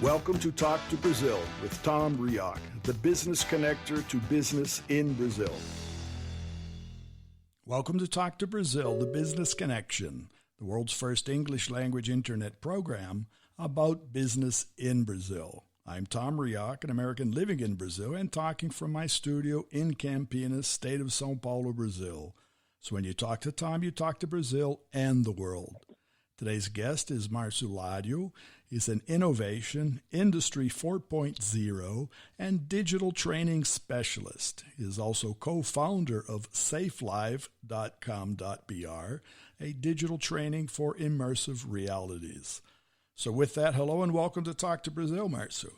Welcome to Talk to Brazil with Tom Rioch, the business connector to business in Brazil. Welcome to Talk to Brazil, the business connection, the world's first English language internet program about business in Brazil. I'm Tom Rioch, an American living in Brazil and talking from my studio in Campinas, state of São Paulo, Brazil. So when you talk to Tom, you talk to Brazil and the world. Today's guest is Marcio Lario. He's an innovation, Industry 4.0, and digital training specialist. He is also co-founder of safelive.com.br, a digital training for immersive realities. So with that, hello and welcome to Talk to Brazil, Marcio.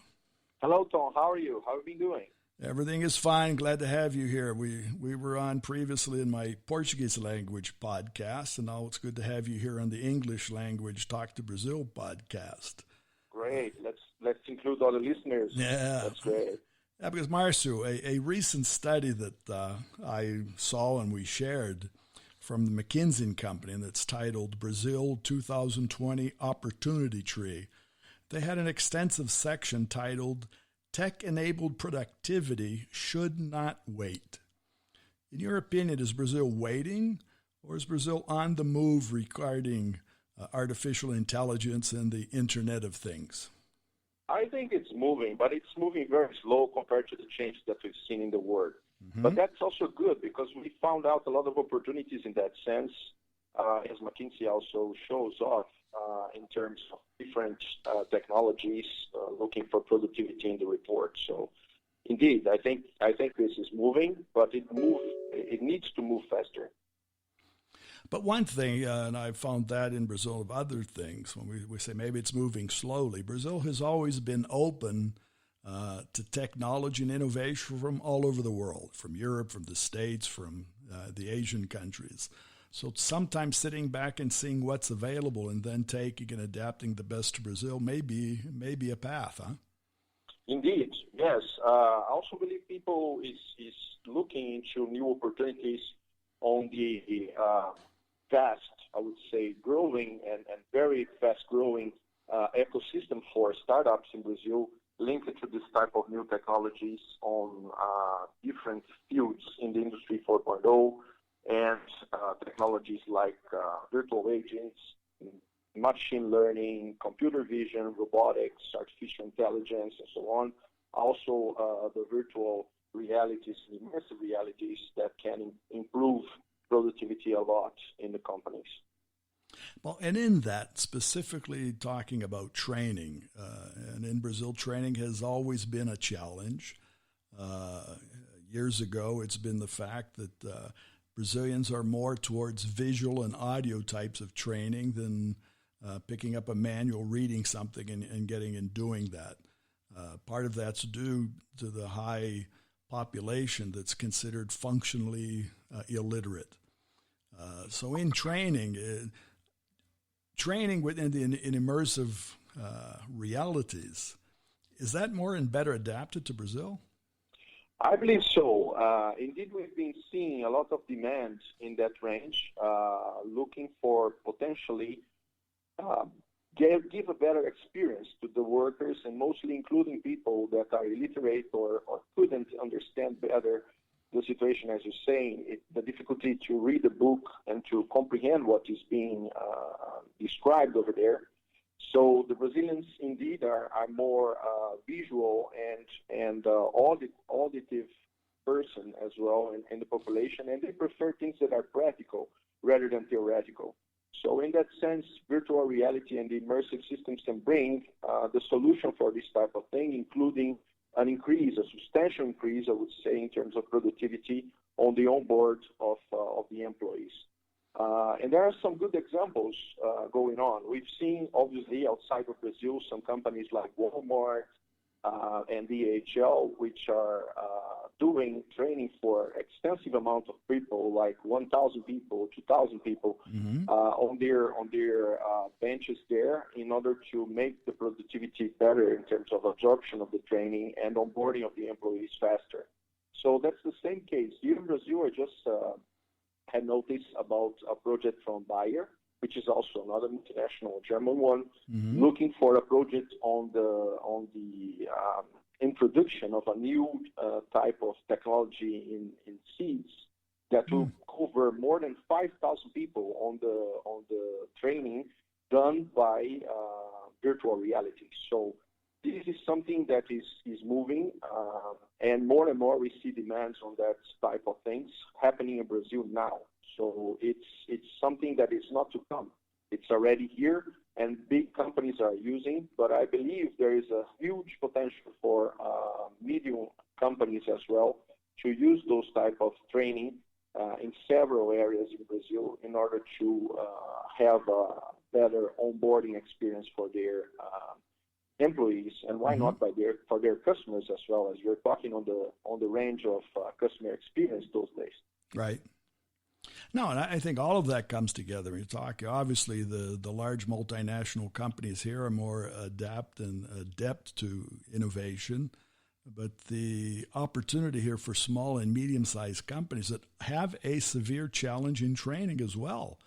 Hello, Tom. How are you? How have you been doing? Everything is fine. Glad to have you here. We were on previously in my Portuguese language podcast, and now it's good to have you here on the English language Talk to Brazil podcast. Great. Let's include all the listeners. Yeah. That's great. Yeah, because Marcio, a recent study that I saw and we shared from the McKinsey Company that's titled Brazil 2020 Opportunity Tree. They had an extensive section titled Tech-enabled productivity should not wait. In your opinion, is Brazil waiting, or is Brazil on the move regarding artificial intelligence and the Internet of Things? I think it's moving, but it's moving very slow compared to the changes that we've seen in the world. Mm-hmm. But that's also good because we found out a lot of opportunities in that sense, as McKinsey also shows off in terms of different technologies looking for productivity in the report. So, indeed, I think this is moving, but it needs to move faster. But one thing, and I found that in Brazil of other things, when we say maybe it's moving slowly, Brazil has always been open to technology and innovation from all over the world, from Europe, from the States, from the Asian countries. So sometimes sitting back and seeing what's available and then taking and adapting the best to Brazil may be a path, huh? Indeed, yes. I also believe people is looking into new opportunities on the fast, I would say, growing and very fast-growing ecosystem for startups in Brazil linked to this type of new technologies on different fields in the Industry 4.0 and technologies like virtual agents, machine learning, computer vision, robotics, artificial intelligence, and so on. Also, the virtual realities, immersive realities that can improve productivity a lot in the companies. Well, and in that, specifically talking about training, and in Brazil, training has always been a challenge. Years ago, it's been the fact that Brazilians are more towards visual and audio types of training than picking up a manual, reading something, and getting and doing that. Part of that's due to the high population that's considered functionally illiterate. So in training within in immersive realities, is that more and better adapted to Brazil? I believe so. Indeed, we've been seeing a lot of demand in that range, looking for potentially give a better experience to the workers, and mostly including people that are illiterate or couldn't understand better the situation, as you're saying, the difficulty to read the book and to comprehend what is being described over there. So the Brazilians indeed are more visual and auditive person as well in the population, and they prefer things that are practical rather than theoretical. So in that sense, virtual reality and the immersive systems can bring the solution for this type of thing, including a substantial increase, I would say, in terms of productivity on the onboard of the employees. And there are some good examples going on. We've seen, obviously, outside of Brazil, some companies like Walmart and DHL, which are doing training for extensive amount of people, like 1,000 people, 2,000 people, on their benches there, in order to make the productivity better in terms of absorption of the training and onboarding of the employees faster. So that's the same case here in Brazil. I just had noticed about a project from Bayer, which is also another multinational German one, looking for a project on the introduction of a new type of technology in seeds that will cover more than 5,000 people on the training done by virtual reality. So this is something that is moving, and more we see demands on that type of things happening in Brazil now. So it's something that is not to come. It's already here, and big companies are using, but I believe there is a huge potential for medium companies as well to use those type of training in several areas in Brazil in order to have a better onboarding experience for their employees, and why not for their customers as well, as you're talking on the range of customer experience those days. Right. No, and I think all of that comes together. When you talk, obviously, the large multinational companies here are more adept to innovation, but the opportunity here for small and medium-sized companies that have a severe challenge in training as well.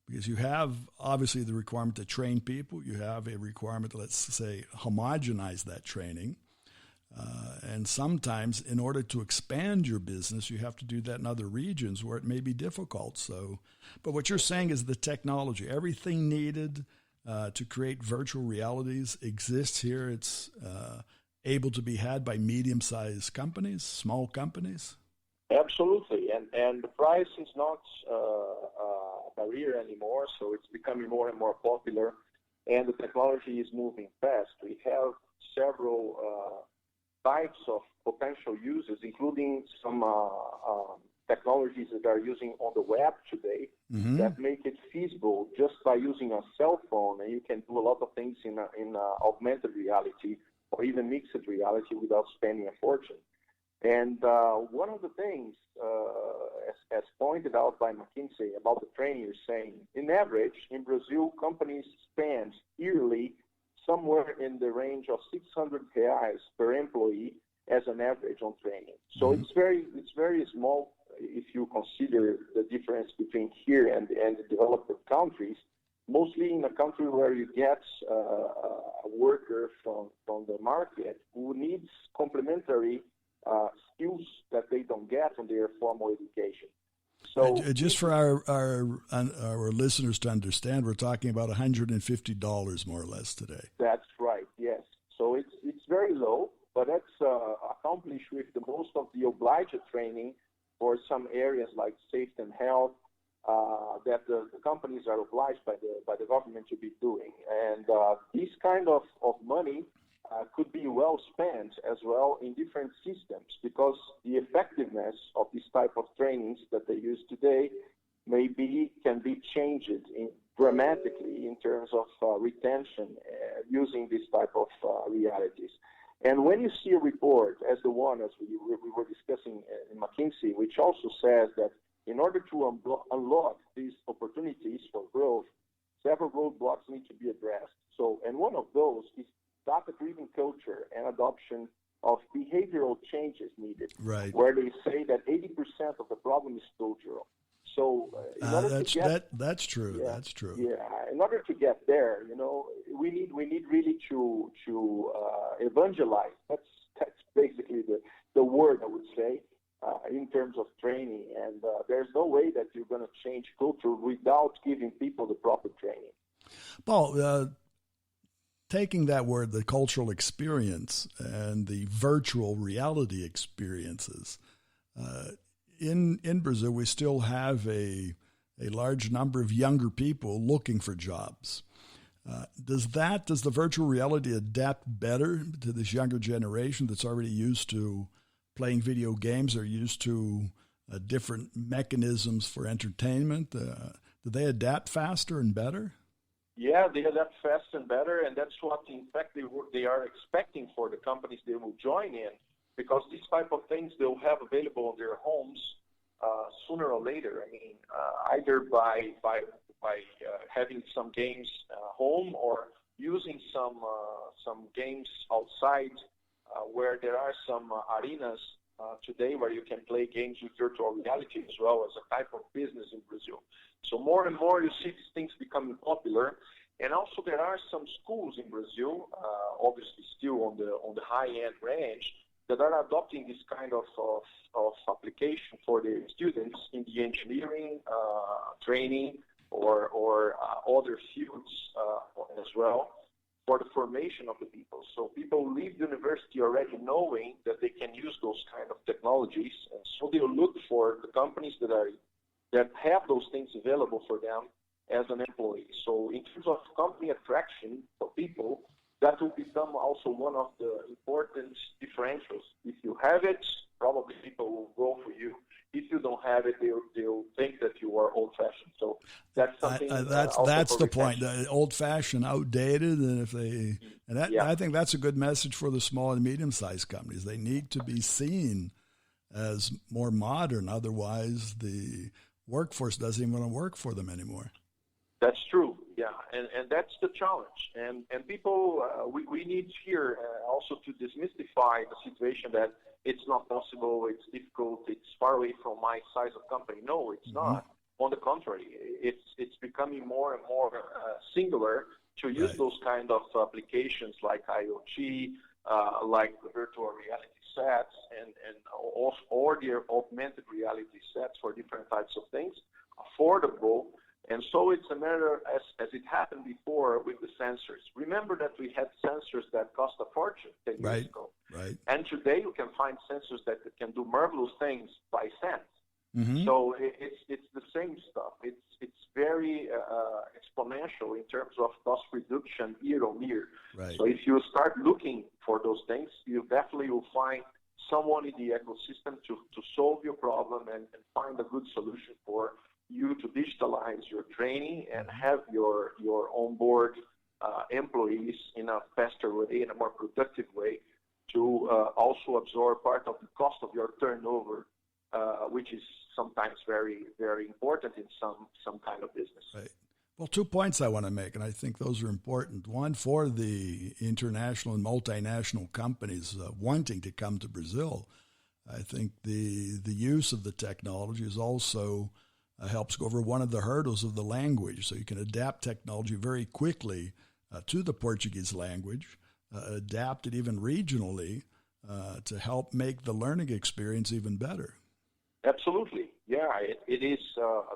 Because you have, obviously, the requirement to train people. You have a requirement to, let's say, homogenize that training. And sometimes, in order to expand your business, you have to do that in other regions where it may be difficult. So, but what you're saying is the technology, everything needed to create virtual realities exists here. It's able to be had by medium-sized companies, small companies. Absolutely, and the price is not a barrier anymore, so it's becoming more and more popular, and the technology is moving fast. We have several types of potential uses, including some technologies that are using on the web today that make it feasible just by using a cell phone, and you can do a lot of things in augmented reality or even mixed reality without spending a fortune. And one of the things, as pointed out by McKinsey about the training, you're saying, in average, in Brazil, companies spend yearly somewhere in the range of 600 reais per employee as an average on training. So it's very small if you consider the difference between here and the developed countries, mostly in a country where you get a worker from the market who needs complementary skills that they don't get from their formal education. So just for our listeners to understand, we're talking about $150 more or less today. That's right, yes. So it's very low, but that's accomplished with the most of the obliged training for some areas like safety and health that the companies are obliged by the government to be doing. And this kind of money could be well spent as well in different systems, because the effectiveness of this type of trainings that they use today can be changed dramatically in terms of retention using this type of realities. And when you see a report as the one as we were discussing in McKinsey, which also says that in order to unlock these opportunities for growth, several roadblocks need to be addressed. So, and one of those is data-driven culture and adoption of behavioral changes needed, right, where they say that 80% of the problem is cultural. So that's true. Yeah, that's true. Yeah, in order to get there, we need really to evangelize. That's basically the word I would say in terms of training. And there's no way that you're going to change culture without giving people the proper training. Paul, taking that word, the cultural experience and the virtual reality experiences, in Brazil, we still have a large number of younger people looking for jobs. Does the virtual reality adapt better to this younger generation that's already used to playing video games or used to different mechanisms for entertainment? Do they adapt faster and better? Yeah, they adapt fast and better, and that's what, in fact, they are expecting for the companies they will join in, because these type of things they'll have available in their homes sooner or later. I mean, either by having some games home or using some games outside where there are some arenas today where you can play games with virtual reality as well as a type of business in Brazil. So more and more you see these things becoming popular. And also there are some schools in Brazil, obviously still on the high-end range, that are adopting this kind of application for their students in the engineering training or other fields as well for the formation of the people. So people leave the university already knowing that they can use those kind of technologies, and so they'll look for the companies that have those things available for them as an employee. So in terms of company attraction for people, that will become also one of the important differentials. If you have it, probably people will go for you. If you don't have it, they'll think that you are old-fashioned. So that's something. That's the point. Old-fashioned, outdated, and I think that's a good message for the small and medium-sized companies. They need to be seen as more modern. Otherwise, the workforce doesn't even want to work for them anymore. That's true, yeah, and that's the challenge. And people, we need here also to demystify the situation that it's not possible, it's difficult, it's far away from my size of company. No, it's not. On the contrary, it's becoming more and more singular to use those kind of applications like IoT, like the virtual reality sets, or the augmented reality sets for different types of things, affordable. And so it's a matter, as it happened before with the sensors. Remember that we had sensors that cost a fortune 10 years ago. Right. And today you can find sensors that can do marvelous things by cents. Mm-hmm. So it's the same stuff. It's very exponential in terms of cost reduction year on year. Right. So if you start looking for those things, you definitely will find someone in the ecosystem to solve your problem and find a good solution for you to digitalize your training and have your onboard employees in a faster way, in a more productive way, to also absorb part of the cost of your turnover, which is sometimes very, very important in some kind of business. Right. Well, 2 points I want to make, and I think those are important. One, for the international and multinational companies wanting to come to Brazil, I think the use of the technology is also helps go over one of the hurdles of the language. So you can adapt technology very quickly to the Portuguese language, adapt it even regionally to help make the learning experience even better. Absolutely. Yeah, it is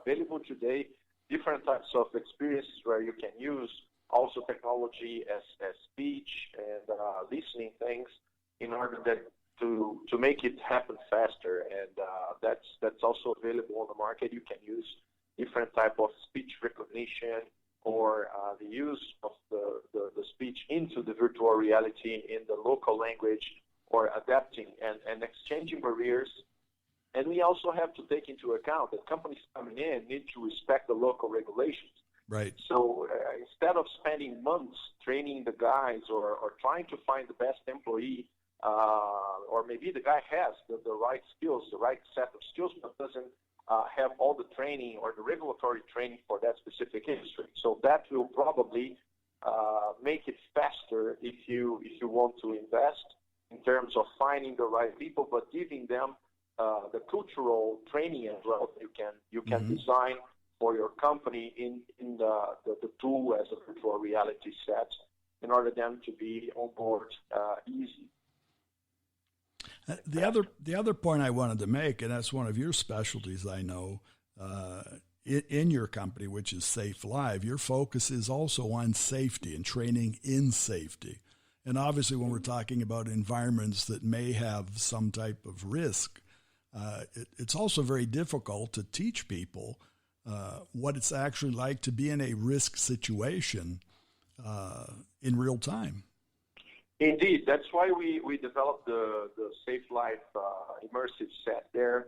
available today, different types of experiences where you can use also technology as speech and listening things in order to make it happen faster, and that's also available on the market. You can use different type of speech recognition or the use of the speech into the virtual reality in the local language, or adapting and exchanging barriers. And we also have to take into account that companies coming in need to respect the local regulations. Right. So instead of spending months training the guys or trying to find the best employee, or maybe the guy has the right skills, the right set of skills, but doesn't have all the training or the regulatory training for that specific industry. So that will probably make it faster if you want to invest in terms of finding the right people, but giving them the cultural training as well. You can design for your company in the tool as a virtual reality set in order them to be on board easy. The other point I wanted to make, and that's one of your specialties, I know, in your company, which is Safe Live, your focus is also on safety and training in safety. And obviously when we're talking about environments that may have some type of risk, it's also very difficult to teach people what it's actually like to be in a risk situation in real time. Indeed, that's why we developed the Safe Life Immersive set there.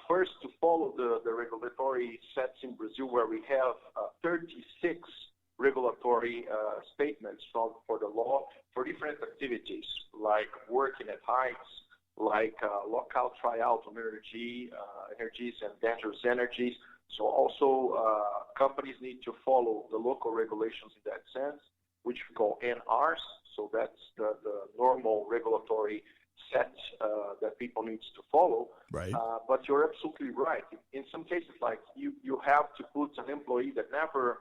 First, to follow the regulatory sets in Brazil, where we have 36 regulatory statements for the law for different activities, like working at heights, like lockout, tryout on energies and dangerous energies. So also companies need to follow the local regulations in that sense, which we call NRs. So that's the normal regulatory set that people need to follow. Right. But you're absolutely right. In some cases, like you have to put an employee that never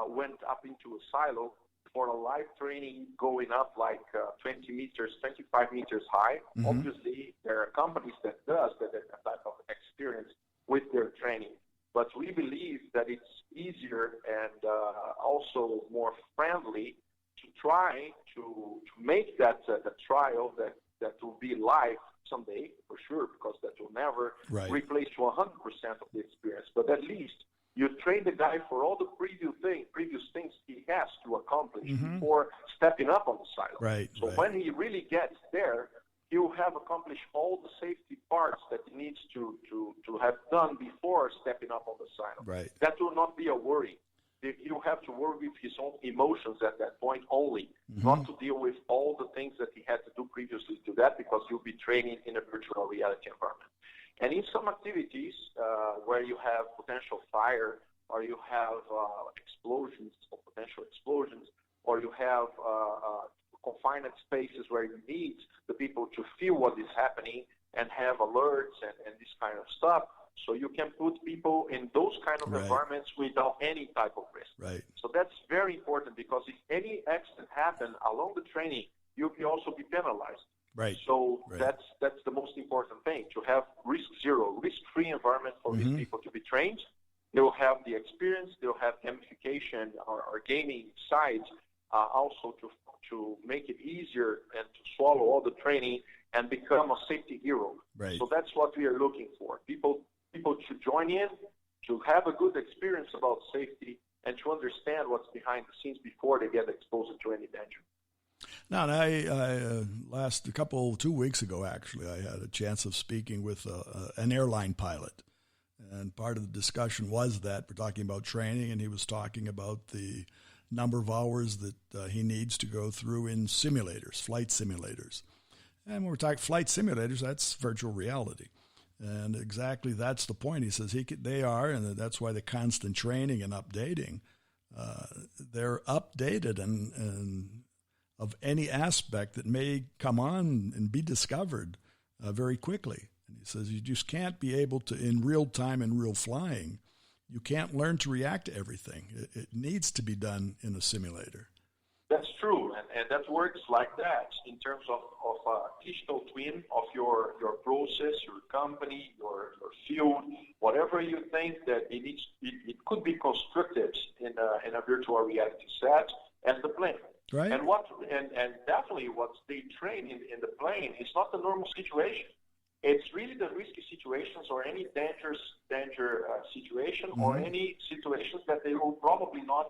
went up into a silo for a live training going up like 20 meters, 25 meters high. Mm-hmm. Obviously, there are companies that does that type of experience with their training. But we believe that it's easier and also more friendly to try to make that the trial that will be live someday, for sure, because that will never replace 100% of the experience. But at least you train the guy for all the previous things he has to accomplish before stepping up on the silo. Right. So when he really gets there, he'll have accomplished all the safety parts that he needs to have done before stepping up on the silo. Right. That will not be a worry. He'll have to work with his own emotions at that point only, not to deal with all the things that he had to do previously to that, because you'll be training in a virtual reality environment. And in some activities where you have potential fire, or you have explosions or potential explosions, or you have confined spaces where you need the people to feel what is happening and have alerts and this kind of stuff, so you can put people in those kind of environments without any type of risk. Right. So that's very important, because if any accident happens along the training, you'll also be penalized. Right. So that's the most important thing, to have risk-free environment for these people to be trained. They'll have the experience, they'll have gamification or gaming sides also to make it easier and to swallow all the training and become a safety hero. Right. So that's what we are looking for. People to join in, to have a good experience about safety, and to understand what's behind the scenes before they get exposed to any danger. Now, I 2 weeks ago, actually, I had a chance of speaking with an airline pilot. And part of the discussion was that we're talking about training, and he was talking about the number of hours that he needs to go through in simulators, flight simulators. And when we're talking flight simulators, that's virtual reality. And exactly that's the point. He says they are, and that's why the constant training and updating, they're updated and of any aspect that may come on and be discovered very quickly. And he says you just can't be able to, in real time and real flying, you can't learn to react to everything. It needs to be done in a simulator. That's true, and that works like that in terms of a digital twin of your process, your company, your field, whatever you think that it could be constructed in a virtual reality set as the plane. Right. And definitely what they train in the plane is not the normal situation. It's really the risky situations or any danger situation or any situations that they will probably not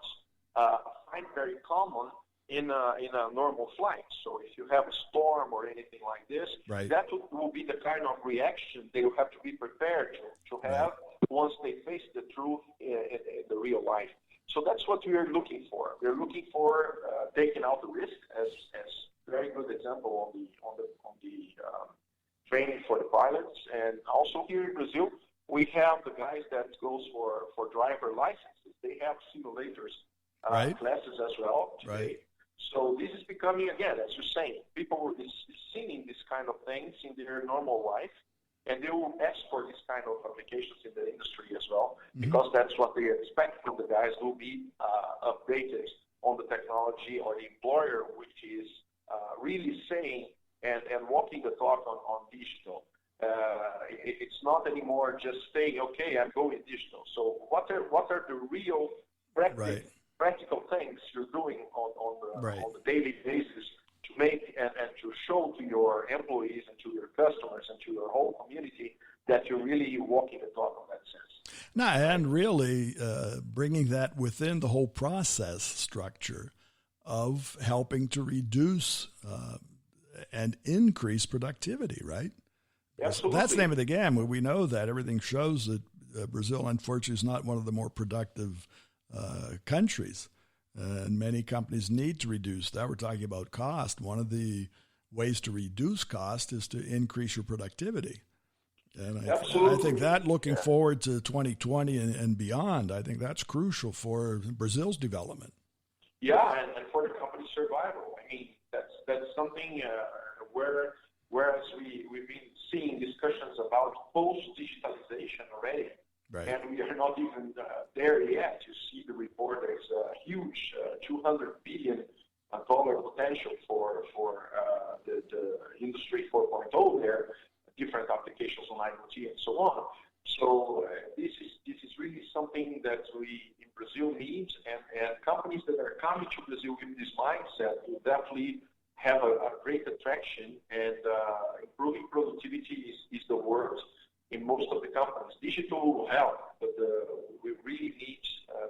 find very common in a normal flight. So if you have a storm or anything like this, that will be the kind of reaction they will have to be prepared to have once they face the truth in the real life. So that's what we are looking for. We're looking for taking out the risk, as very good example on the training for the pilots. And also here in Brazil, we have the guys that goes for driver licenses. They have simulators classes as well today. Right. So this is becoming, again, as you're saying, people is seeing this kind of things in their normal life, and they will ask for this kind of applications in the industry as well, because that's what they expect from the guys who will be updated on the technology, or the employer, which is really saying and walking the talk on digital. It's not anymore just saying, okay, I'm going digital. So what are the real practical things you're doing on the daily basis to make and to show to your employees and to your customers and to your whole community that you're really walking the talk in that sense. No, and really bringing that within the whole process structure of helping to reduce and increase productivity, right? Absolutely. That's the name of the game. We know that everything shows that Brazil, unfortunately, is not one of the more productive countries. And many companies need to reduce that. We're talking about cost. One of the ways to reduce cost is to increase your productivity. And I think that looking forward to 2020 and beyond, I think that's crucial for Brazil's development. Yeah, and for the company's survival. I mean, that's something whereas potential for the industry 4.0 there, different applications on IoT and so on. So this is really something that we in Brazil need, and companies that are coming to Brazil with this mindset will definitely have a great attraction, and improving productivity is the word in most of the companies. Digital will help, but we really need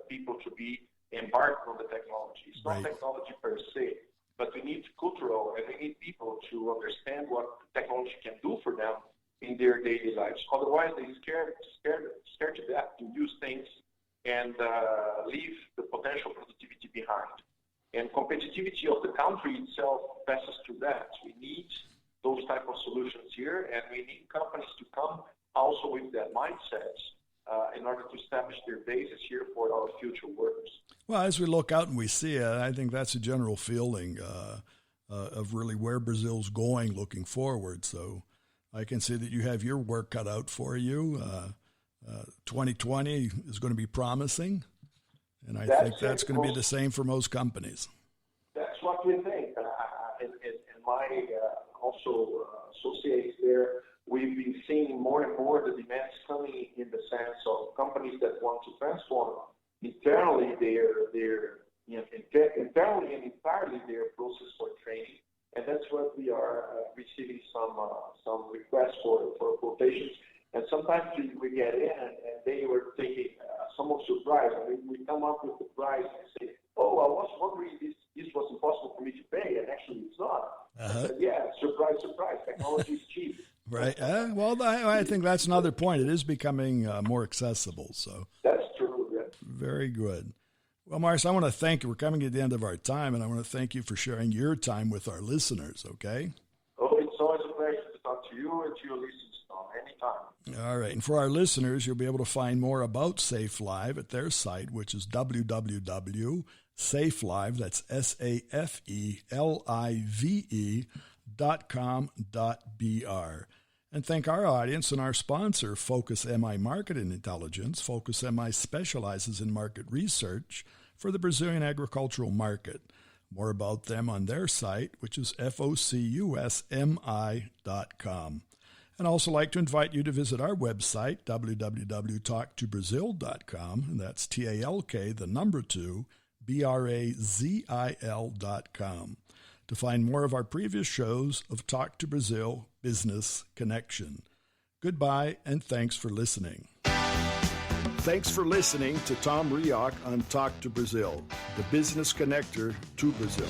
people to be embarked on the technology. It's not technology per se, but we need cultural, and we need people to understand what technology can do for them in their daily lives. Otherwise, they're scared to death to use things and leave the potential productivity behind. And competitivity of the country itself passes through that. We need those type of solutions here, and we need companies to come also with that mindset in order to establish their basis here for our future workers. Well, as we look out and we see it, I think that's a general feeling of really where Brazil's going looking forward. So I can see that you have your work cut out for you. 2020 is going to be promising, and I think that's going to be the same for most companies. That's what we think. And my also associates there, we've been seeing more and more the demands coming in the sense of companies that want to transform internally internally and entirely their process for training, and that's what we are receiving some requests for quotations. And sometimes we get in and they were taking somewhat surprised. I mean, we come up with the price and say, "Oh, I was wondering this was impossible for me to pay," and actually it's not. But yeah, surprise, technology is cheap. Right. Well, I think that's another point. It is becoming more accessible. So that's true. Yeah. Very good. Well, Marcio, I want to thank you. We're coming to the end of our time, and I want to thank you for sharing your time with our listeners, okay? Oh, it's always a pleasure to talk to you and to your listeners, Tom, anytime. All right. And for our listeners, you'll be able to find more about SafeLive at their site, which is www.safelive, that's SAFELIVE.com.br. And thank our audience and our sponsor, Focus MI Market Intelligence. Focus MI specializes in market research for the Brazilian agricultural market. More about them on their site, which is FOCUSMI.com. And also like to invite you to visit our website, www.talktobrazil.com, and that's TALK, the number 2, BRAZIL.com, to find more of our previous shows of Talk to Brazil Business Connection. Goodbye, and thanks for listening. Thanks for listening to Tom Rioch on Talk to Brazil, the business connector to Brazil.